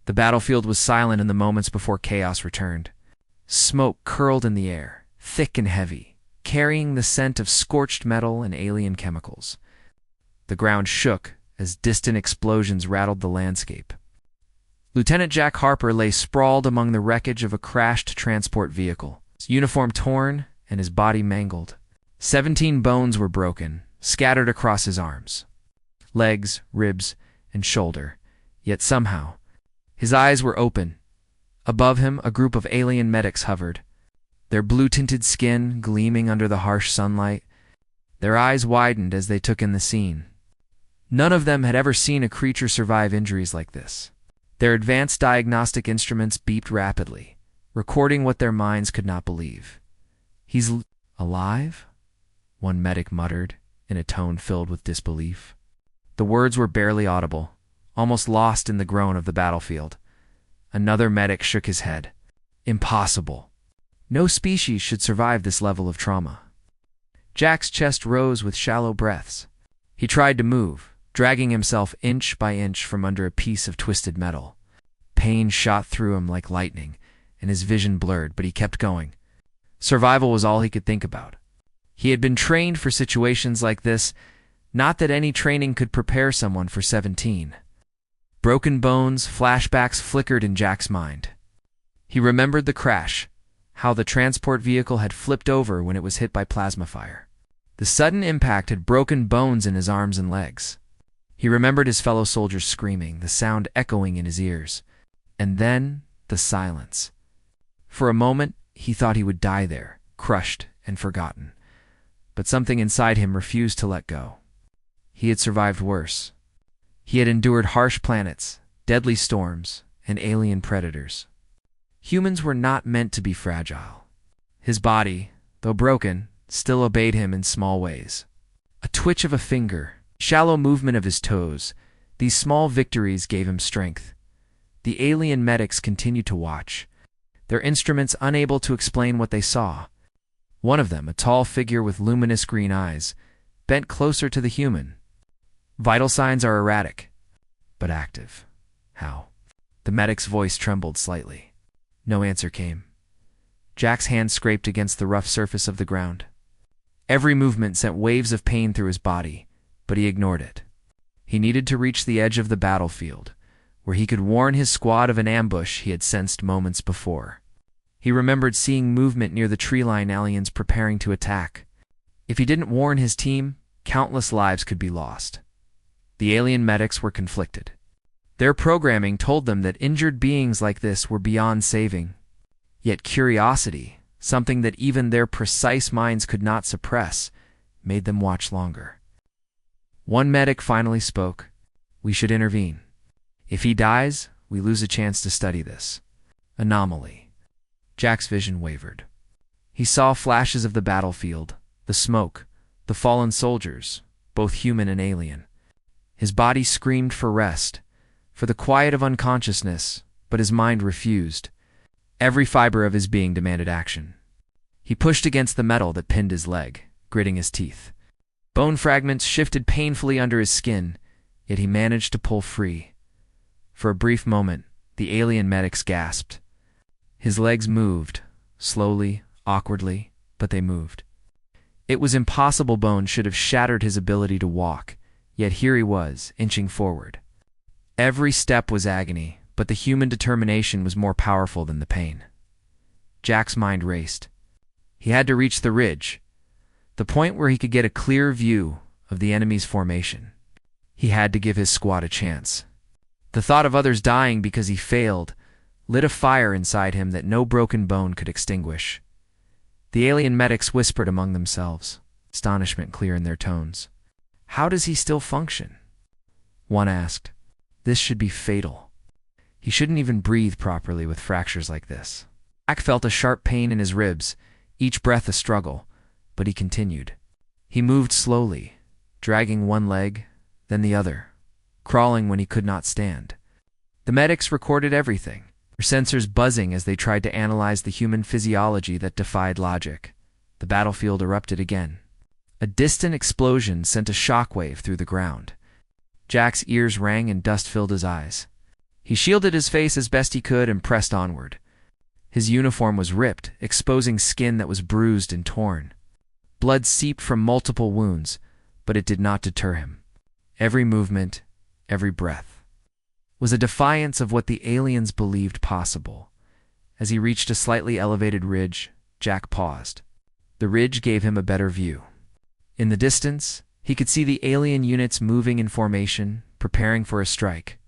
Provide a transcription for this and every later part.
The battlefield was silent in the moments before chaos returned. Smoke curled in the air, thick and heavy, carrying the scent of scorched metal and alien chemicals. The ground shook as distant explosions rattled the landscape. Lieutenant Jack Harper lay sprawled among the wreckage of a crashed transport vehicle, his uniform torn and his body mangled. 17 bones were broken, scattered across his arms, legs, ribs, and shoulder, yet somehow his eyes were open. Above him, a group of alien medics hovered, their blue-tinted skin gleaming under the harsh sunlight. Their eyes widened as they took in the scene. None of them had ever seen a creature survive injuries like this. Their advanced diagnostic instruments beeped rapidly, recording what their minds could not believe. "He's alive?" one medic muttered, in a tone filled with disbelief. The words were barely audible, almost lost in the groan of the battlefield. Another medic shook his head. "Impossible. No species should survive this level of trauma." Jack's chest rose with shallow breaths. He tried to move, dragging himself inch by inch from under a piece of twisted metal. Pain shot through him like lightning, and his vision blurred, but he kept going. Survival was all he could think about. He had been trained for situations like this, not that any training could prepare someone for 17. Broken bones, flashbacks flickered in Jack's mind. He remembered the crash, how the transport vehicle had flipped over when it was hit by plasma fire. The sudden impact had broken bones in his arms and legs. He remembered his fellow soldiers screaming, the sound echoing in his ears. And then, the silence. For a moment, he thought he would die there, crushed and forgotten. But something inside him refused to let go. He had survived worse. He had endured harsh planets, deadly storms, and alien predators. Humans were not meant to be fragile. His body, though broken, still obeyed him in small ways. A twitch of a finger, shallow movement of his toes, these small victories gave him strength. The alien medics continued to watch, their instruments unable to explain what they saw. One of them, a tall figure with luminous green eyes, bent closer to the human. "Vital signs are erratic, but active." "How?" The medic's voice trembled slightly. No answer came. Jack's hand scraped against the rough surface of the ground. Every movement sent waves of pain through his body, but he ignored it. He needed to reach the edge of the battlefield, where he could warn his squad of an ambush he had sensed moments before. He remembered seeing movement near the tree-line aliens preparing to attack. If he didn't warn his team, countless lives could be lost. The alien medics were conflicted. Their programming told them that injured beings like this were beyond saving. Yet curiosity, something that even their precise minds could not suppress, made them watch longer. One medic finally spoke. "We should intervene. If he dies, we lose a chance to study this anomaly." Jack's vision wavered. He saw flashes of the battlefield, the smoke, the fallen soldiers, both human and alien. His body screamed for rest, for the quiet of unconsciousness, but his mind refused. Every fiber of his being demanded action. He pushed against the metal that pinned his leg, gritting his teeth. Bone fragments shifted painfully under his skin, yet he managed to pull free. For a brief moment, the alien medics gasped. His legs moved, slowly, awkwardly, but they moved. It was impossible. Bones should have shattered his ability to walk, yet here he was, inching forward. Every step was agony, but the human determination was more powerful than the pain. Jack's mind raced. He had to reach the ridge, the point where he could get a clear view of the enemy's formation. He had to give his squad a chance. The thought of others dying because he failed lit a fire inside him that no broken bone could extinguish. The alien medics whispered among themselves, astonishment clear in their tones. "How does he still function?" One asked. "This should be fatal. He shouldn't even breathe properly with fractures like this." Jack felt a sharp pain in his ribs, each breath a struggle, but he continued. He moved slowly, dragging one leg, then the other, crawling when he could not stand. The medics recorded everything, their sensors buzzing as they tried to analyze the human physiology that defied logic. The battlefield erupted again. A distant explosion sent a shockwave through the ground. Jack's ears rang and dust filled his eyes. He shielded his face as best he could and pressed onward. His uniform was ripped, exposing skin that was bruised and torn. Blood seeped from multiple wounds, but it did not deter him. Every movement, every breath, was a defiance of what the aliens believed possible. As he reached a slightly elevated ridge, Jack paused. The ridge gave him a better view. In the distance, he could see the alien units moving in formation, preparing for a strike.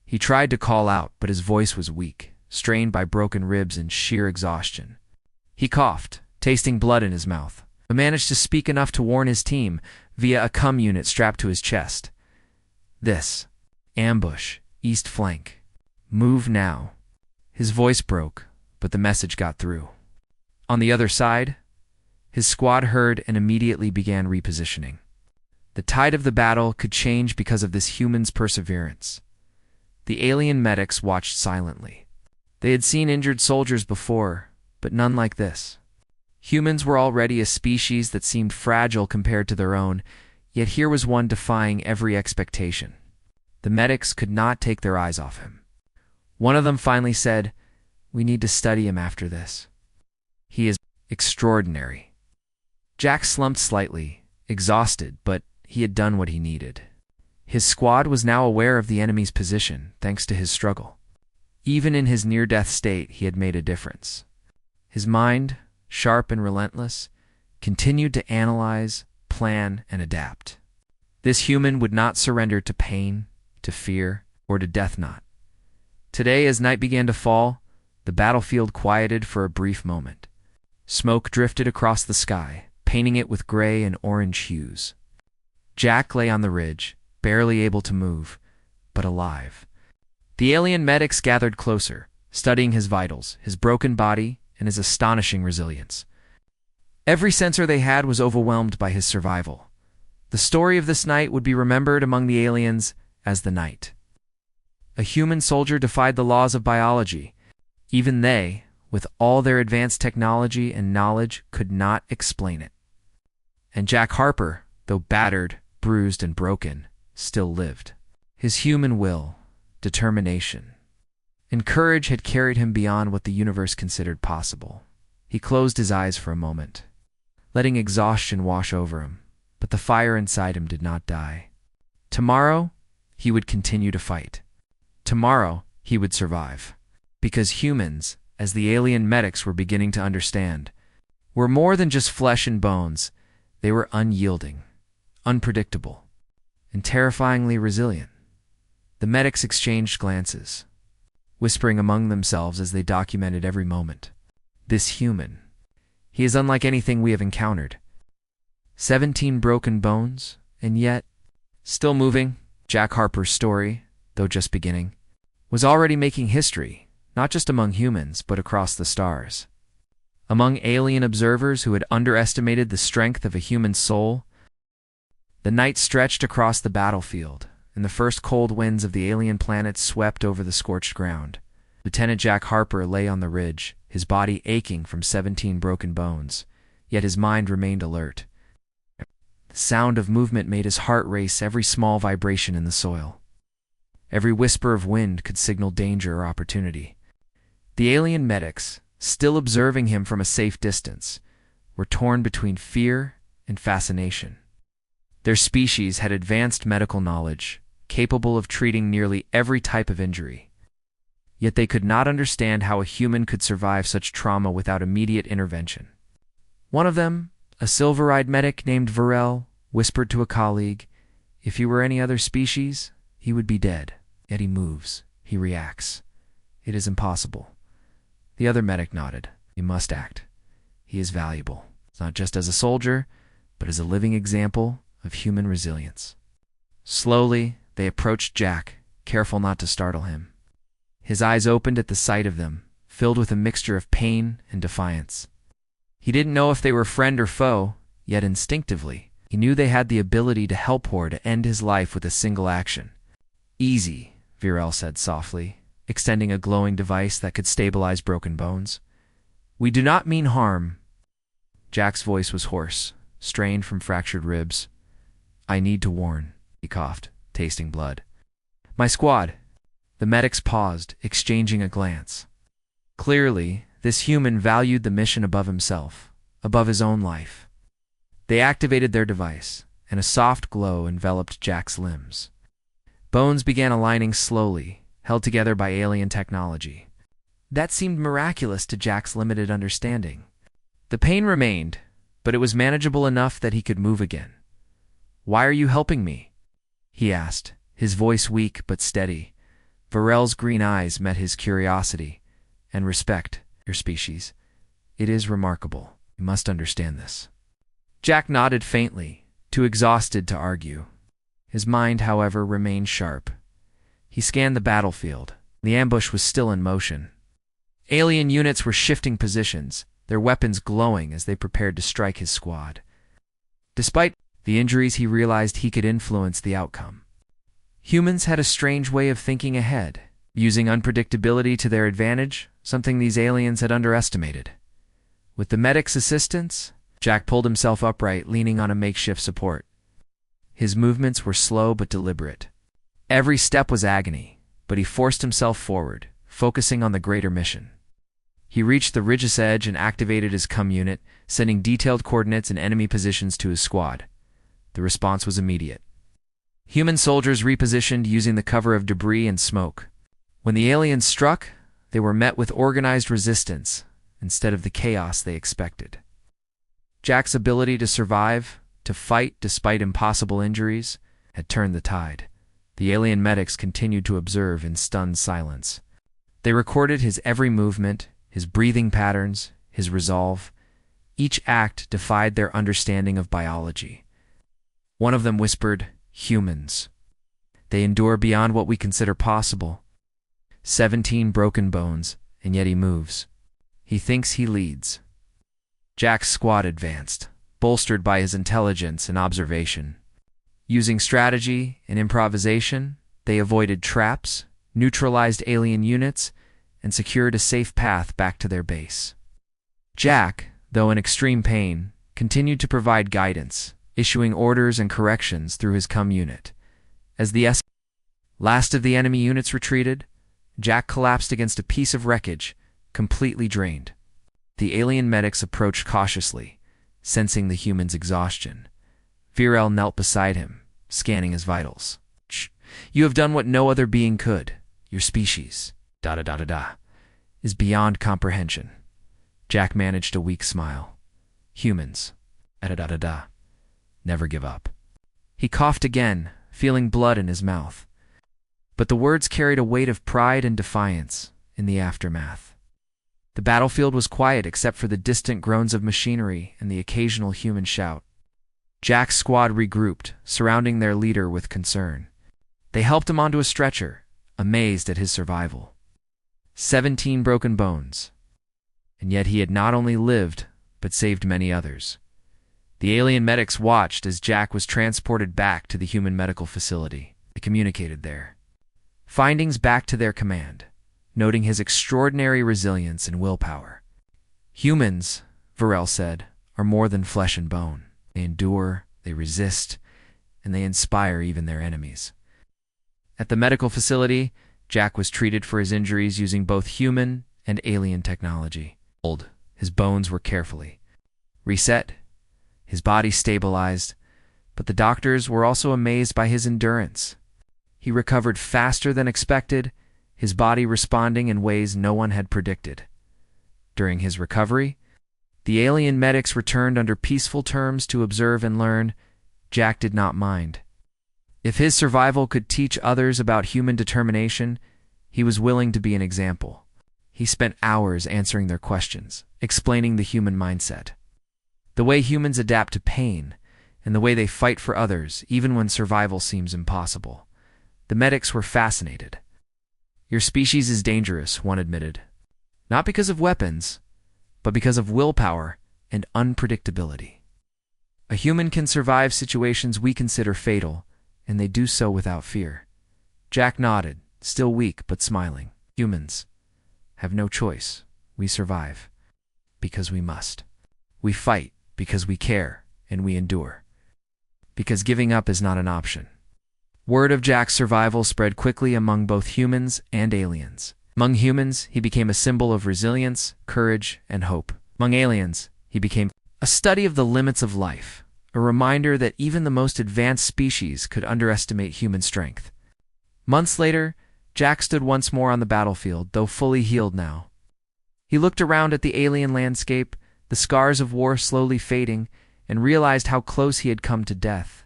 He tried to call out, but his voice was weak, strained by broken ribs and sheer exhaustion. He coughed, tasting blood in his mouth, but managed to speak enough to warn his team via a cum unit strapped to his chest. This. Ambush. East flank. Move now. His voice broke, but the message got through. On the other side, his squad heard and immediately began repositioning. The tide of the battle could change because of this human's perseverance. The alien medics watched silently. They had seen injured soldiers before, but none like this. Humans were already a species that seemed fragile compared to their own, yet here was one defying every expectation. The medics could not take their eyes off him. One of them finally said, "We need to study him after this. He is extraordinary." Jack slumped slightly, exhausted, but he had done what he needed. His squad was now aware of the enemy's position, thanks to his struggle. Even in his near-death state, he had made a difference. His mind, sharp and relentless, continued to analyze, plan, and adapt. This human would not surrender to pain, to fear, or to death knot. Today, as night began to fall, the battlefield quieted for a brief moment. Smoke drifted across the sky, painting it with gray and orange hues. Jack lay on the ridge, barely able to move, but alive. The alien medics gathered closer, studying his vitals, his broken body, and his astonishing resilience. Every sensor they had was overwhelmed by his survival. The story of this night would be remembered among the aliens as the night. A human soldier defied the laws of biology. Even they, with all their advanced technology and knowledge, could not explain it. And Jack Harper, though battered, bruised, and broken, still lived. His human will, determination, and courage had carried him beyond what the universe considered possible. He closed his eyes for a moment, letting exhaustion wash over him, but the fire inside him did not die. Tomorrow, he would continue to fight. Tomorrow, he would survive. Because humans, as the alien medics were beginning to understand, were more than just flesh and bones. They were unyielding, unpredictable, and terrifyingly resilient. The medics exchanged glances, whispering among themselves as they documented every moment. This human, he is unlike anything we have encountered. 17 broken bones, and yet, still moving. Jack Harper's story, though just beginning, was already making history, not just among humans, but across the stars. Among alien observers who had underestimated the strength of a human soul, the night stretched across the battlefield, and the first cold winds of the alien planet swept over the scorched ground. Lieutenant Jack Harper lay on the ridge, his body aching from 17 broken bones, yet his mind remained alert. The sound of movement made his heart race every small vibration in the soil. Every whisper of wind could signal danger or opportunity. The alien medics, still observing him from a safe distance, were torn between fear and fascination. Their species had advanced medical knowledge, capable of treating nearly every type of injury. Yet they could not understand how a human could survive such trauma without immediate intervention. One of them, a silver-eyed medic named Varel, whispered to a colleague, "If he were any other species, he would be dead. Yet he moves, he reacts. It is impossible." The other medic nodded. "He must act. He is valuable, not just as a soldier, but as a living example of human resilience." Slowly, they approached Jack, careful not to startle him. His eyes opened at the sight of them, filled with a mixture of pain and defiance. He didn't know if they were friend or foe, yet instinctively, he knew they had the ability to help Hor to end his life with a single action. "Easy," Virel said softly, extending a glowing device that could stabilize broken bones. "We do not mean harm." Jack's voice was hoarse, strained from fractured ribs. "I need to warn," he coughed, tasting blood. "My squad, The medics paused, exchanging a glance. Clearly, this human valued the mission above himself, above his own life. They activated their device, and a soft glow enveloped Jack's limbs. Bones began aligning slowly, held together by alien technology. That seemed miraculous to Jack's limited understanding. The pain remained, but it was manageable enough that he could move again. "Why are you helping me?" he asked, his voice weak but steady. Varel's green eyes met his curiosity and respect. "Your species. It is remarkable. You must understand this." Jack nodded faintly, too exhausted to argue. His mind, however, remained sharp. He scanned the battlefield. The ambush was still in motion. Alien units were shifting positions, their weapons glowing as they prepared to strike his squad. Despite the injuries, he realized he could influence the outcome. Humans had a strange way of thinking ahead, using unpredictability to their advantage, something these aliens had underestimated. With the medic's assistance, Jack pulled himself upright, leaning on a makeshift support. His movements were slow but deliberate. Every step was agony, but he forced himself forward, focusing on the greater mission. He reached the ridge's edge and activated his comm unit, sending detailed coordinates and enemy positions to his squad. The response was immediate. Human soldiers repositioned using the cover of debris and smoke. When the aliens struck, they were met with organized resistance instead of the chaos they expected. Jack's ability to survive, to fight despite impossible injuries, had turned the tide. The alien medics continued to observe in stunned silence. They recorded his every movement, his breathing patterns, his resolve. Each act defied their understanding of biology. One of them whispered, "Humans. They endure beyond what we consider possible. 17 broken bones, and yet he moves. He thinks he leads." Jack's squad advanced, bolstered by his intelligence and observation. Using strategy and improvisation, they avoided traps, neutralized alien units, and secured a safe path back to their base. Jack, though in extreme pain, continued to provide guidance, issuing orders and corrections through his comm unit. As the last of the enemy units retreated, Jack collapsed against a piece of wreckage, completely drained. The alien medics approached cautiously, sensing the human's exhaustion. Virel knelt beside him, scanning his vitals. "You have done what no other being could. Your species, is beyond comprehension." Jack managed a weak smile. "Humans, never give up." He coughed again, feeling blood in his mouth. But the words carried a weight of pride and defiance in the aftermath. The battlefield was quiet except for the distant groans of machinery and the occasional human shout. Jack's squad regrouped, surrounding their leader with concern. They helped him onto a stretcher, amazed at his survival. 17 broken bones. And yet he had not only lived, but saved many others. The alien medics watched as Jack was transported back to the human medical facility. They communicated their findings back to their command, noting his extraordinary resilience and willpower. "Humans," Varel said, "are more than flesh and bone. They endure, they resist, and they inspire even their enemies." At the medical facility, Jack was treated for his injuries using both human and alien technology. His bones were carefully reset, his body stabilized, but the doctors were also amazed by his endurance. He recovered faster than expected, his body responding in ways no one had predicted. During his recovery, the alien medics returned under peaceful terms to observe and learn. Jack did not mind. If his survival could teach others about human determination, he was willing to be an example. He spent hours answering their questions, explaining the human mindset, the way humans adapt to pain, and the way they fight for others even when survival seems impossible. The medics were fascinated. "Your species is dangerous," one admitted. "Not because of weapons, but because of willpower and unpredictability. A human can survive situations we consider fatal, and they do so without fear." Jack nodded, still weak but smiling. "Humans have no choice. We survive because we must. We fight because we care, and we endure because giving up is not an option." Word of Jack's survival spread quickly among both humans and aliens. Among humans, he became a symbol of resilience, courage, and hope. Among aliens, he became a study of the limits of life, a reminder that even the most advanced species could underestimate human strength. Months later, Jack stood once more on the battlefield, though fully healed now. He looked around at the alien landscape, the scars of war slowly fading, and realized how close he had come to death.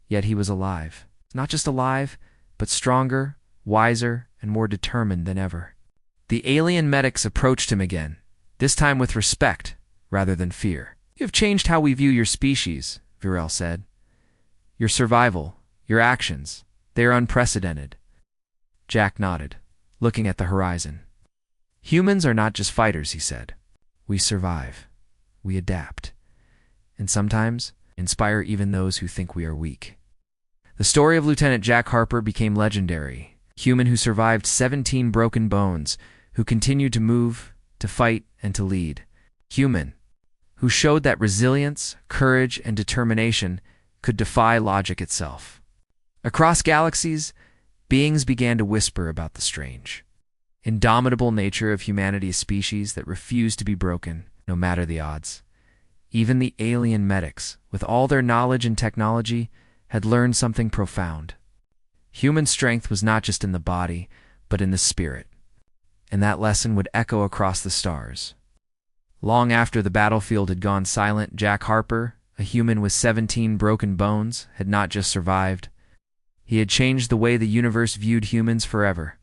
Yet he was alive. Not just alive, but stronger, wiser, and more determined than ever. The alien medics approached him again, this time with respect rather than fear. "You have changed how we view your species," Virel said. "Your survival, your actions, they are unprecedented." Jack nodded, looking at the horizon. "Humans are not just fighters," he said. "We survive. We adapt. And sometimes inspire even those who think we are weak." The story of Lieutenant Jack Harper became legendary. Human who survived 17 broken bones, who continued to move, to fight, and to lead. Human who showed that resilience, courage, and determination could defy logic itself. Across galaxies, beings began to whisper about the strange, indomitable nature of humanity's species that refused to be broken, no matter the odds. Even the alien medics, with all their knowledge and technology, had learned something profound. Human strength was not just in the body, but in the spirit. And that lesson would echo across the stars. Long after the battlefield had gone silent, Jack Harper, a human with 17 broken bones, had not just survived. He had changed the way the universe viewed humans forever.